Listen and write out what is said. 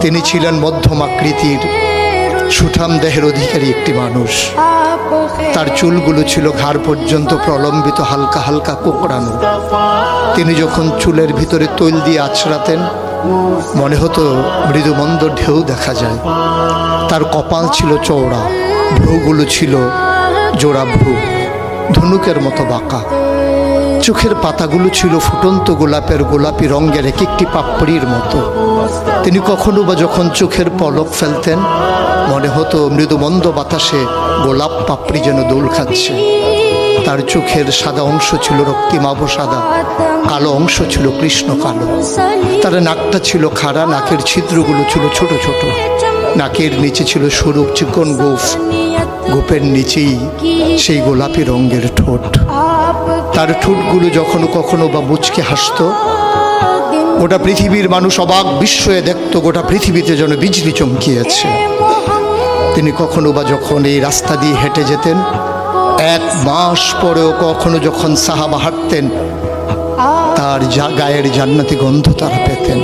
তিনি ছিলেন মধ্যম আকৃতির সুঠাম দেহের অধিকারী একটি মানুষ। তার চুলগুলো ছিল ঘাড় পর্যন্ত প্রলম্বিত, হালকা হালকা কোঁকড়ানো। তিনি যখন চুলের ভিতরে তৈল দিয়ে আছড়াতেন মনে হতো মৃদুমন্দ ঢেউ দেখা যায়। তার কপাল ছিল চওড়া, ভ্রুগুলো ছিল জোড়া ভ্রু, ধনুকের মতো বাঁকা। চোখের পাতাগুলো ছিল ফুটন্ত গোলাপের গোলাপি রঙের এক একটি পাপড়ির মতো। তিনি কখনো বা যখন চোখের পলক ফেলতেন মনে হতো মৃদুমন্দ বাতাসে গোলাপ পাপড়ি যেন দোল খাচ্ছে। তার চোখের সাদা অংশ ছিল রক্তিমাভ সাদা, কালো অংশ ছিল কৃষ্ণ কালো। তার নাকটা ছিল খাড়া, নাকের ছিদ্রগুলো ছিল ছোট ছোট। নাকের নিচে ছিল সরু চিকন গোঁফ, গোঁফের নিচেই সেই গোলাপি রঙের ঠোঁট। তার ঠোঁটগুলো যখনো কখনো বা মুচকে হাসত, গোটা পৃথিবীর মানুষ অবাক বিস্ময়ে দেখত গোটা পৃথিবীতে যেন বিজলি চমকিয়েছে। তিনি কখনো বা যখন এই রাস্তা দিয়ে হেঁটে যেতেন, 1 মাস পরেও কখনো যখন সাহাবা হাঁটতেন, তার গায়ের জান্নাতি গন্ধ তারা পেতেন।